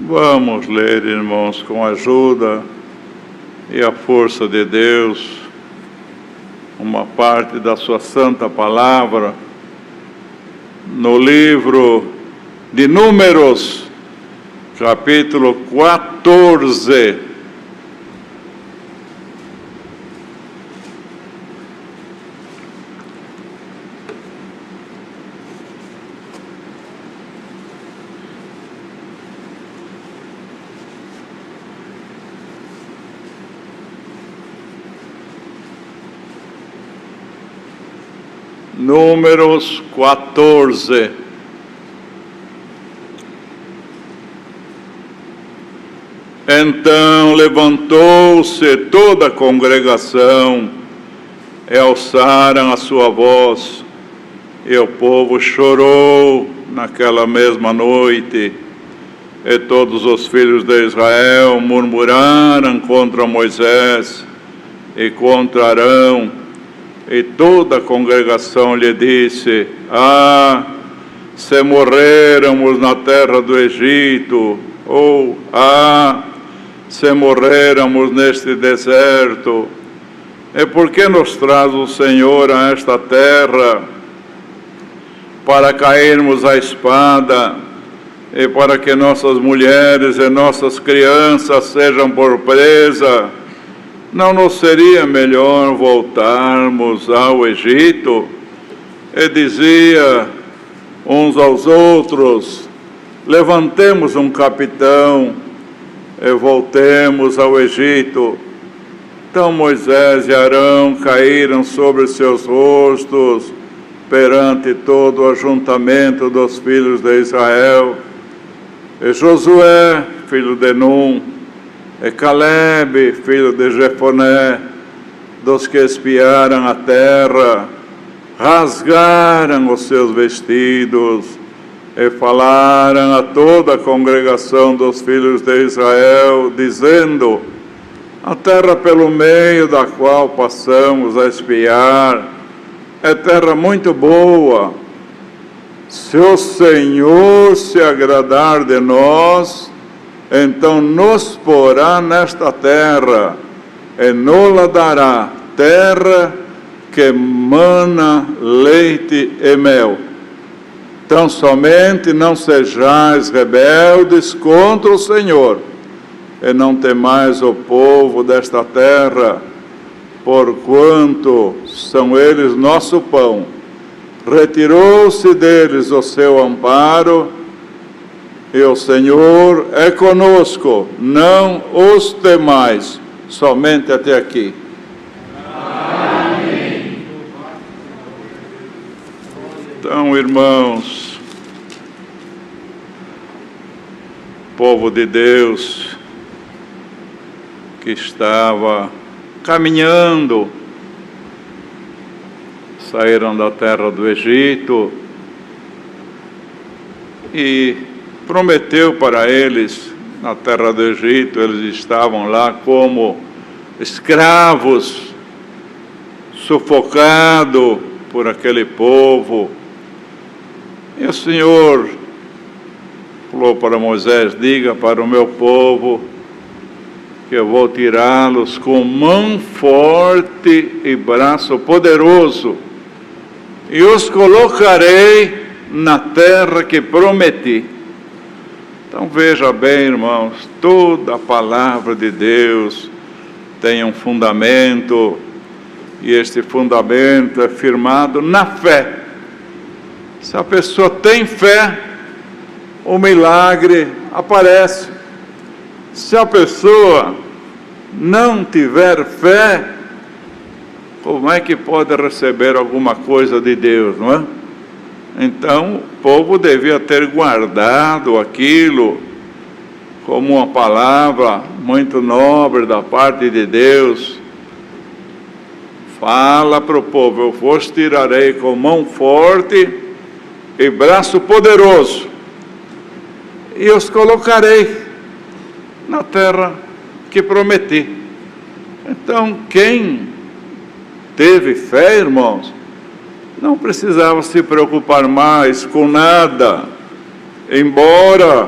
Vamos ler, irmãos, com a ajuda e a força de Deus, uma parte da sua santa palavra, no livro de Números, capítulo 14. Números 14. Então levantou-se toda a congregação e alçaram a sua voz, e o povo chorou naquela mesma noite, e todos os filhos de Israel murmuraram contra Moisés e contra Arão. E toda a congregação lhe disse: se morréramos na terra do Egito, ou se morréramos neste deserto, e por que nos traz o Senhor a esta terra, para cairmos à espada, e para que nossas mulheres e nossas crianças sejam por presa? Não nos seria melhor voltarmos ao Egito? E dizia uns aos outros: levantemos um capitão e voltemos ao Egito. Então Moisés e Arão caíram sobre seus rostos perante todo o ajuntamento dos filhos de Israel. E Josué, filho de Num, e Calebe, filho de Jefoné, dos que espiaram a terra, rasgaram os seus vestidos e falaram a toda a congregação dos filhos de Israel, dizendo: a terra pelo meio da qual passamos a espiar é terra muito boa. Se o Senhor se agradar de nós, então nos porá nesta terra, e nos dará terra que mana leite e mel. Tão somente não sejais rebeldes contra o Senhor, e não temais o povo desta terra, porquanto são eles nosso pão. Retirou-se deles o seu amparo, e o Senhor é conosco, não os temais. Somente até aqui. Amém. Então, irmãos, povo de Deus que estava caminhando, saíram da terra do Egito e prometeu para eles, na terra do Egito, eles estavam lá como escravos, sufocados por aquele povo. E o Senhor falou para Moisés: diga para o meu povo que eu vou tirá-los com mão forte e braço poderoso, e os colocarei na terra que prometi. Então veja bem, irmãos, toda a palavra de Deus tem um fundamento, e este fundamento é firmado na fé. Se a pessoa tem fé, o milagre aparece. Se a pessoa não tiver fé, como é que pode receber alguma coisa de Deus, não é? Então, o povo devia ter guardado aquilo como uma palavra muito nobre da parte de Deus. Fala para o povo: eu vos tirarei com mão forte e braço poderoso, e os colocarei na terra que prometi. Então, quem teve fé, irmãos, não precisava se preocupar mais com nada, embora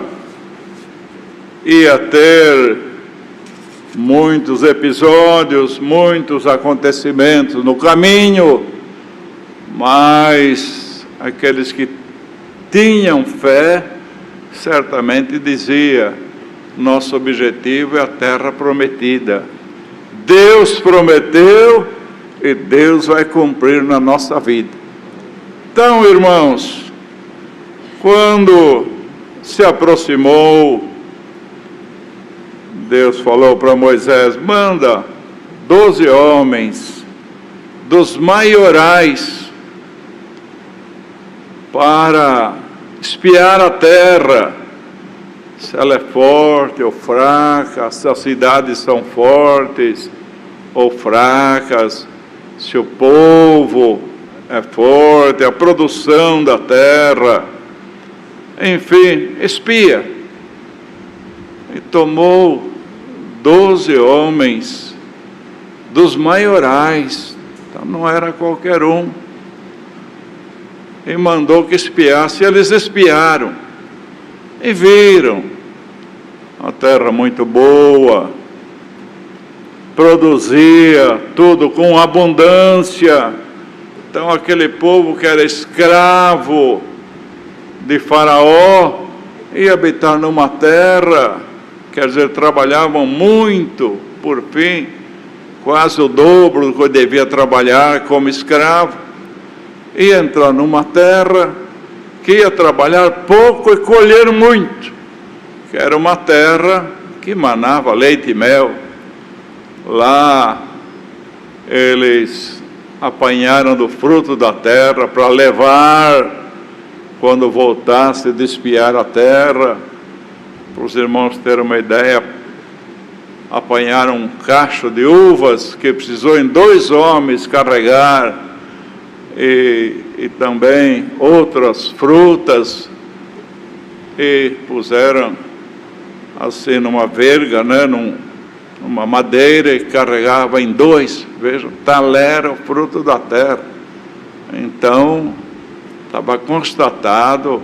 ia ter muitos episódios, muitos acontecimentos no caminho, mas aqueles que tinham fé certamente dizia: nosso objetivo é a terra prometida. Deus prometeu e Deus vai cumprir na nossa vida. Então, irmãos, quando se aproximou, Deus falou para Moisés: manda 12 homens dos maiorais para espiar a terra, se ela é forte ou fraca, se as cidades são fortes ou fracas, se o povo é forte, a produção da terra, enfim, espia. E tomou 12 homens dos maiorais, então não era qualquer um, e mandou que espiasse. Eles espiaram e viram a terra muito boa, produzia tudo com abundância. Então aquele povo que era escravo de Faraó ia habitar numa terra, quer dizer, trabalhavam muito, por fim, quase o dobro do que devia trabalhar como escravo, ia entrar numa terra que ia trabalhar pouco e colher muito, que era uma terra que manava leite e mel. Lá eles apanharam do fruto da terra para levar quando voltasse de espiar a terra. Para os irmãos terem uma ideia, apanharam um cacho de uvas que precisou em 2 homens carregar, e também outras frutas, e puseram assim numa verga, né, numa madeira, e carregava em 2, vejam, tal era o fruto da terra. Então estava constatado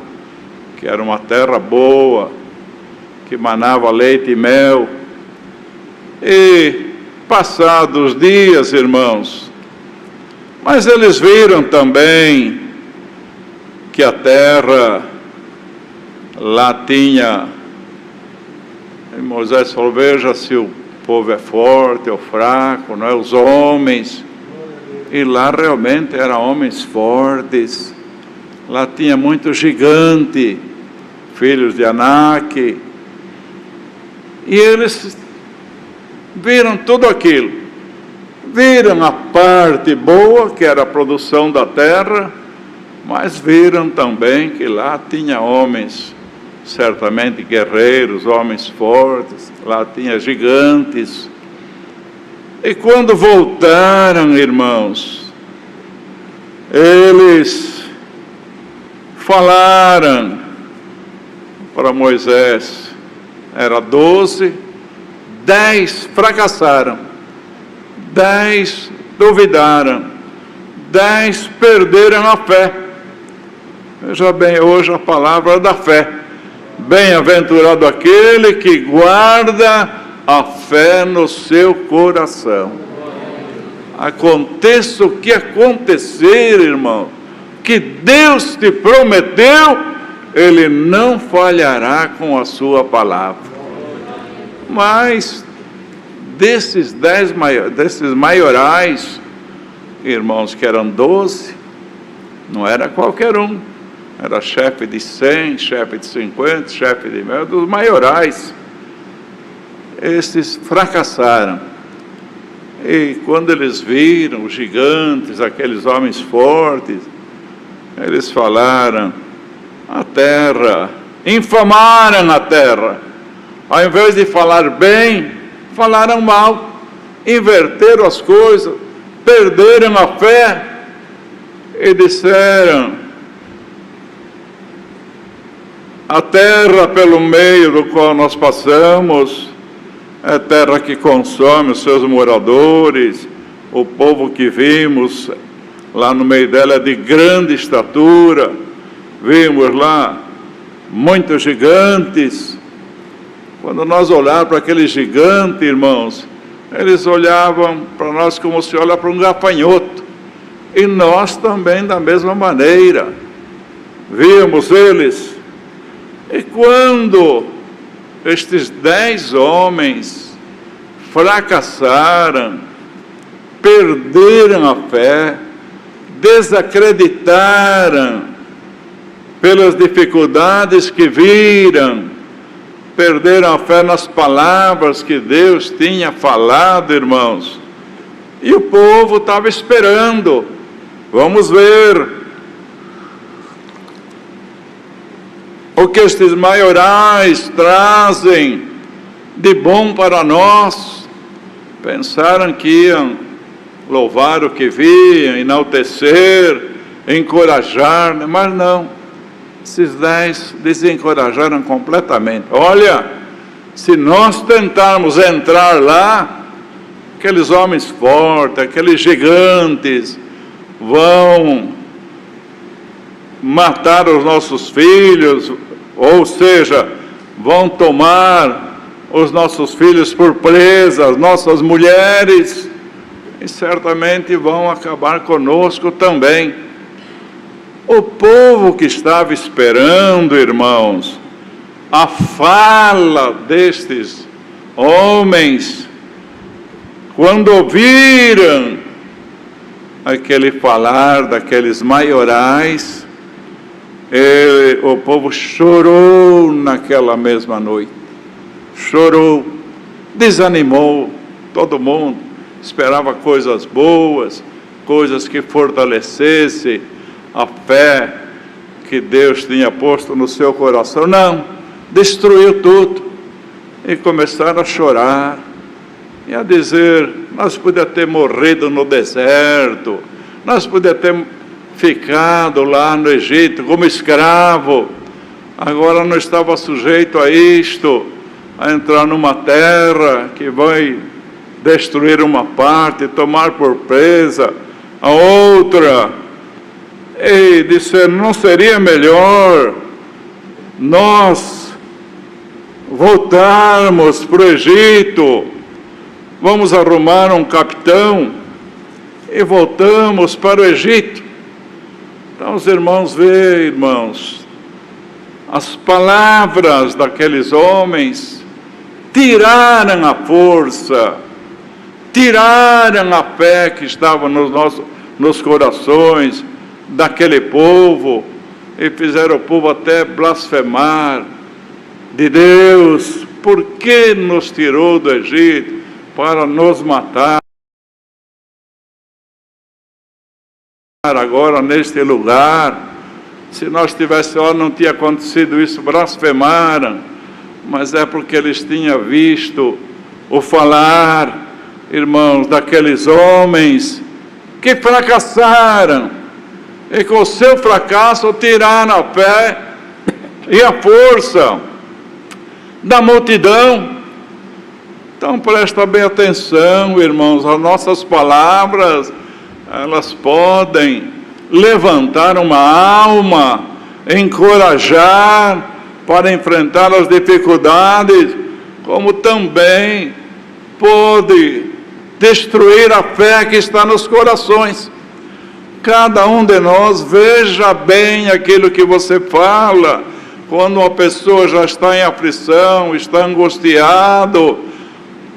que era uma terra boa, que manava leite e mel. E passados dias, irmãos, mas eles viram também que a terra lá tinha, e Moisés falou: veja se o povo é forte ou fraco, não é? Os homens, e lá realmente eram homens fortes, lá tinha muito gigante, filhos de Anak, e eles viram tudo aquilo, viram a parte boa, que era a produção da terra, mas viram também que lá tinha homens, certamente guerreiros, homens fortes, lá tinha gigantes. E quando voltaram, irmãos, eles falaram para Moisés, era 12, 10 fracassaram, 10 duvidaram, 10 perderam a fé. Veja bem, hoje a palavra da fé: bem-aventurado aquele que guarda a fé no seu coração. Aconteça o que acontecer, irmão, que Deus te prometeu, Ele não falhará com a sua palavra. Mas desses maiorais, irmãos, que eram 12, não era qualquer um, era chefe de 100, chefe de 50, chefe de 1000, dos maiorais. Esses fracassaram. E quando eles viram os gigantes, aqueles homens fortes, eles falaram: a terra, infamaram a terra. Ao invés de falar bem, falaram mal, inverteram as coisas, perderam a fé e disseram: a terra pelo meio do qual nós passamos é terra que consome os seus moradores, o povo que vimos lá no meio dela é de grande estatura, vimos lá muitos gigantes. Quando nós olhávamos para aquele gigante, irmãos, eles olhavam para nós como se olha para um gafanhoto. E nós também da mesma maneira. Víamos eles. E quando estes 10 homens fracassaram, perderam a fé, desacreditaram pelas dificuldades que viram, perderam a fé nas palavras que Deus tinha falado, irmãos. E o povo estava esperando. Vamos ver o que estes maiorais trazem de bom para nós. Pensaram que iam louvar o que viam, enaltecer, encorajar, mas não. Esses 10 desencorajaram completamente. Olha, se nós tentarmos entrar lá, aqueles homens fortes, aqueles gigantes, vão matar os nossos filhos, ou seja, vão tomar os nossos filhos por presa, as nossas mulheres, e certamente vão acabar conosco também. O povo que estava esperando, irmãos, a fala destes homens, quando ouviram aquele falar daqueles maiorais, o povo chorou naquela mesma noite. Chorou, desanimou, todo mundo esperava coisas boas, coisas que fortalecessem a fé que Deus tinha posto no seu coração. Não, destruiu tudo. E começaram a chorar e a dizer: nós podíamos ter morrido no deserto, nós podíamos ter ficado lá no Egito como escravo, agora não estava sujeito a isto, a entrar numa terra que vai destruir uma parte, tomar por presa a outra. E disseram: não seria melhor nós voltarmos para o Egito? Vamos arrumar um capitão e voltamos para o Egito. Então os irmãos veem, irmãos, as palavras daqueles homens tiraram a força, tiraram a fé que estava nos corações daquele povo, e fizeram o povo até blasfemar de Deus. Por que nos tirou do Egito para nos matar agora neste lugar? Se nós tivéssemos lá, não tinha acontecido isso. Blasfemaram, mas é porque eles tinham visto o falar, irmãos, daqueles homens que fracassaram, e com o seu fracasso tiraram a fé e a força da multidão. Então presta bem atenção, irmãos, as nossas palavras, elas podem levantar uma alma, encorajar para enfrentar as dificuldades, como também pode destruir a fé que está nos corações. Cada um de nós, veja bem aquilo que você fala. Quando uma pessoa já está em aflição, está angustiado,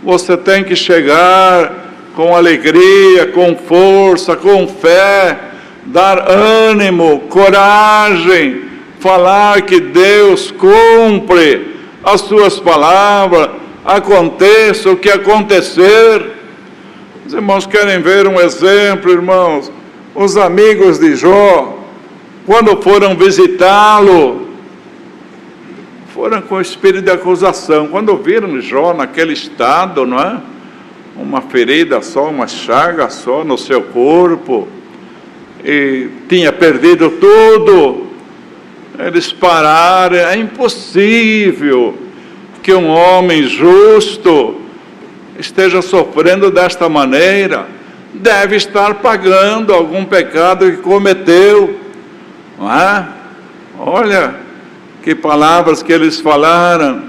você tem que chegar com alegria, com força, com fé, dar ânimo, coragem, falar que Deus cumpre as suas palavras, aconteça o que acontecer. Os irmãos querem ver um exemplo, irmãos? Os amigos de Jó, quando foram visitá-lo, foram com espírito de acusação. Quando viram Jó naquele estado, não é? Uma ferida só, uma chaga só no seu corpo, e tinha perdido tudo, eles pararam. É impossível que um homem justo esteja sofrendo desta maneira. Deve estar pagando algum pecado que cometeu, não é? Olha que palavras que eles falaram.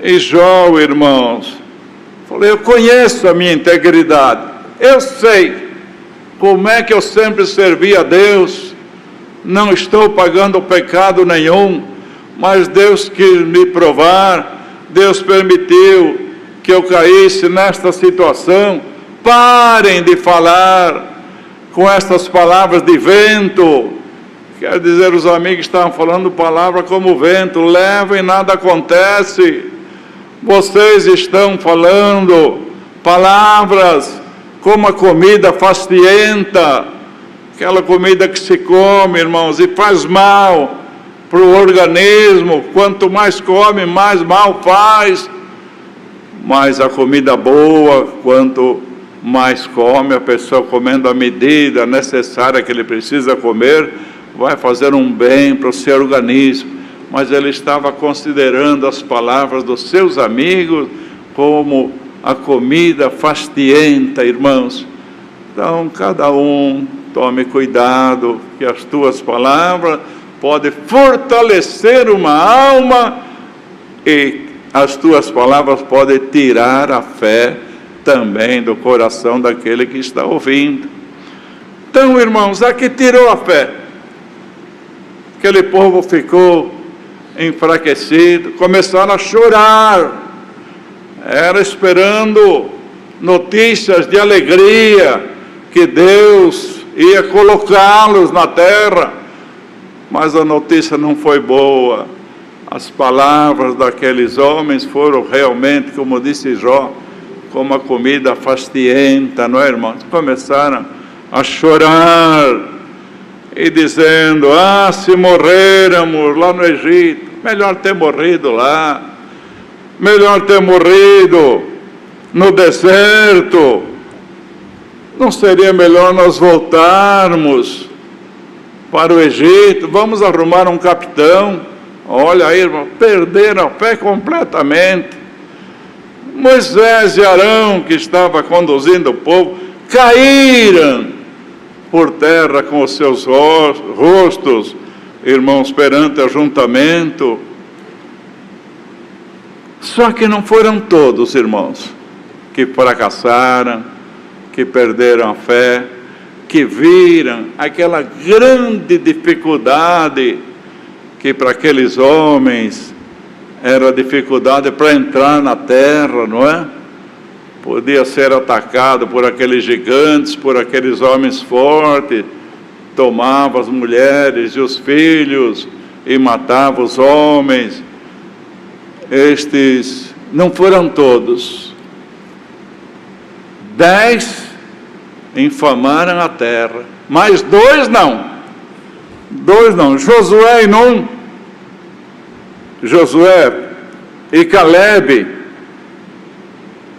E Jó, irmãos, falei, eu conheço a minha integridade, eu sei como é que eu sempre servi a Deus, não estou pagando pecado nenhum, mas Deus quis me provar, Deus permitiu que eu caísse nesta situação. Parem de falar com estas palavras de vento. Quer dizer, os amigos estavam falando palavra como vento, leva e nada acontece. Vocês estão falando palavras como a comida fastienta, aquela comida que se come, irmãos, e faz mal para o organismo. Quanto mais come, mais mal faz. Mas a comida boa, quanto mais come, a pessoa comendo a medida necessária que ele precisa comer, vai fazer um bem para o seu organismo. Mas ele estava considerando as palavras dos seus amigos como a comida fastienta, irmãos. Então, cada um tome cuidado, que as tuas palavras podem fortalecer uma alma e as tuas palavras podem tirar a fé também do coração daquele que está ouvindo. Então, irmãos, aqui tirou a fé. Aquele povo ficou enfraquecido, começaram a chorar. Era esperando notícias de alegria, que Deus ia colocá-los na terra, mas a notícia não foi boa. As palavras daqueles homens foram realmente, como disse Jó, como a comida fastienta, não é, irmãos? Começaram a chorar e dizendo, se morréramos lá no Egito, melhor ter morrido lá, melhor ter morrido no deserto. Não seria melhor nós voltarmos para o Egito? Vamos arrumar um capitão. Olha aí, irmão, perderam a fé completamente. Moisés e Arão, que estava conduzindo o povo, caíram por terra com os seus rostos, irmãos, perante o ajuntamento. Só que não foram todos, irmãos, que fracassaram, que perderam a fé, que viram aquela grande dificuldade que para aqueles homens era dificuldade para entrar na terra, não é? Podia ser atacado por aqueles gigantes, por aqueles homens fortes, tomava as mulheres e os filhos e matava os homens. Estes não foram todos. 10 infamaram a terra, mas 2 não. 2 não. Josué e Num, Josué e Calebe,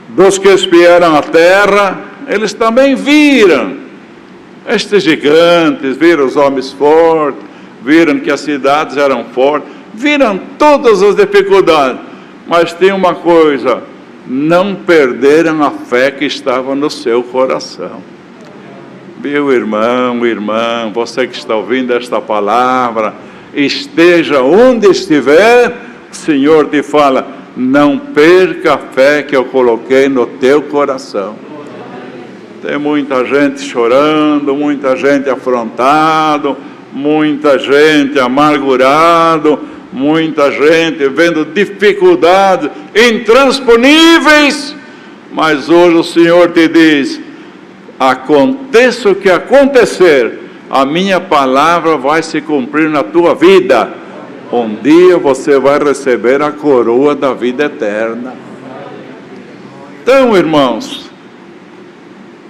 dos que espiaram a terra, eles também viram estes gigantes, viram os homens fortes, viram que as cidades eram fortes, viram todas as dificuldades, mas tem uma coisa, não perderam a fé que estava no seu coração. Meu irmão, irmã, você que está ouvindo esta palavra, esteja onde estiver, o Senhor te fala, não perca a fé que eu coloquei no teu coração. Tem muita gente chorando, muita gente afrontado, muita gente amargurado, muita gente vendo dificuldades intransponíveis, mas hoje o Senhor te diz, aconteça o que acontecer, a minha palavra vai se cumprir na tua vida. Um dia você vai receber a coroa da vida eterna. Então, irmãos,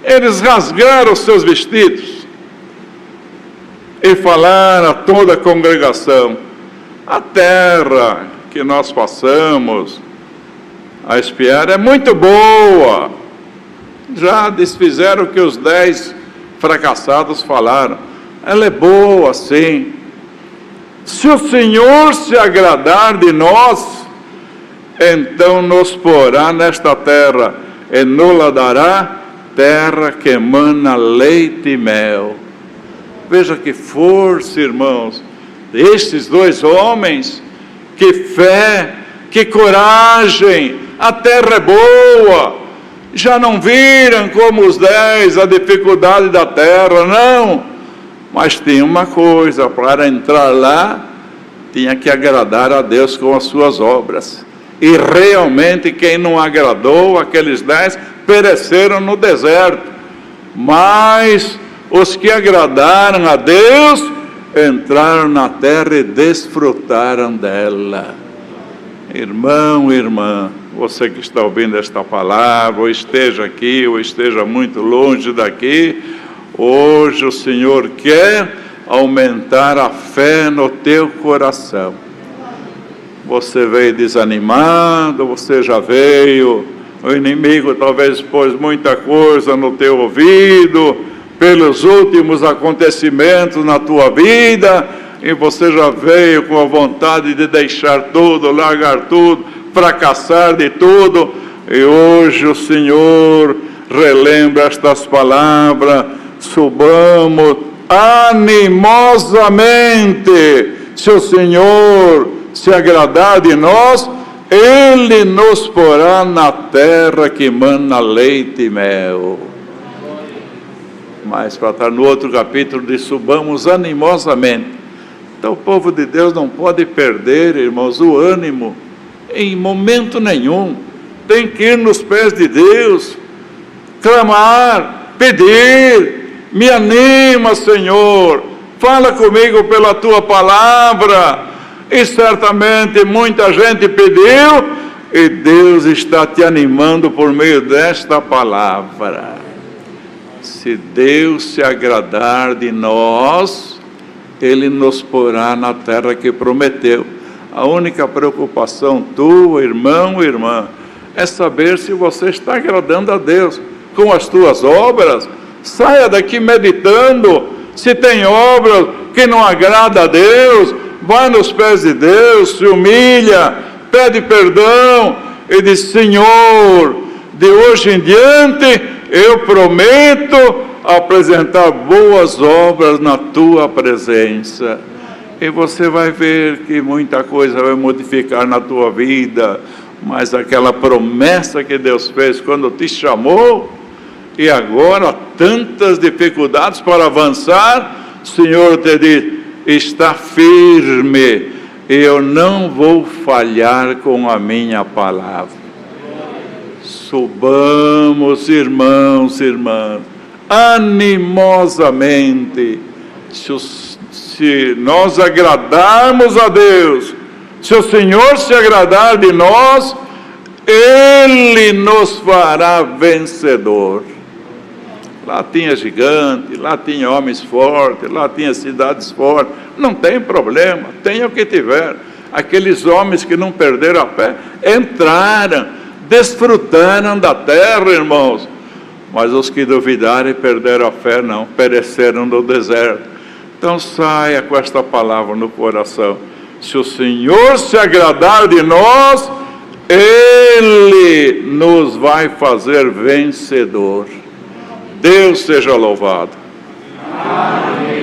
eles rasgaram os seus vestidos e falaram a toda a congregação, a terra que nós passamos a espiar é muito boa. Já desfizeram o que os 10 fracassados falaram. Ela é boa, sim. Se o Senhor se agradar de nós, então nos porá nesta terra e nos dará terra que emana leite e mel. Veja que força, irmãos, estes 2 homens, que fé que coragem, a terra é boa. Já não viram como os 10 a dificuldade da terra, não. Mas tem uma coisa, para entrar lá, tinha que agradar a Deus com as suas obras. E realmente quem não agradou, aqueles 10, pereceram no deserto. Mas os que agradaram a Deus, entraram na terra e desfrutaram dela. Irmão, irmã, você que está ouvindo esta palavra, ou esteja aqui, ou esteja muito longe daqui, hoje o Senhor quer aumentar a fé no teu coração. Você veio desanimado, você já veio, o inimigo talvez pôs muita coisa no teu ouvido, pelos últimos acontecimentos na tua vida, e você já veio com a vontade de deixar tudo, largar tudo, fracassar de tudo, e hoje o Senhor relembra estas palavras: subamos animosamente. Se o Senhor se agradar de nós, Ele nos porá na terra que mana leite e mel. Mas para estar no outro capítulo diz: subamos animosamente. Então o povo de Deus não pode perder, irmãos, o ânimo em momento nenhum. Tem que ir nos pés de Deus, clamar, pedir: me anima, Senhor, fala comigo pela tua palavra. E certamente muita gente pediu, e Deus está te animando por meio desta palavra. Se Deus se agradar de nós, Ele nos porá na terra que prometeu. A única preocupação tua, irmão, irmã, é saber se você está agradando a Deus com as tuas obras. Saia daqui meditando. Se tem obras que não agrada a Deus, vai nos pés de Deus, se humilha, pede perdão e diz: Senhor, de hoje em diante eu prometo apresentar boas obras na tua presença. E você vai ver que muita coisa vai modificar na tua vida, mas aquela promessa que Deus fez quando te chamou, e agora tantas dificuldades para avançar, o Senhor te diz: está firme, e eu não vou falhar com a minha palavra. Subamos, irmãos e irmãs, animosamente. Se nós agradarmos a Deus, se o Senhor se agradar de nós, Ele nos fará vencedor. Lá tinha gigante, lá tinha homens fortes, lá tinha cidades fortes. Não tem problema, tenha o que tiver. Aqueles homens que não perderam a fé, entraram, desfrutaram da terra, irmãos. Mas os que duvidaram e perderam a fé, não, pereceram no deserto. Então saia com esta palavra no coração: se o Senhor se agradar de nós, Ele nos vai fazer vencedor. Deus seja louvado. Amém.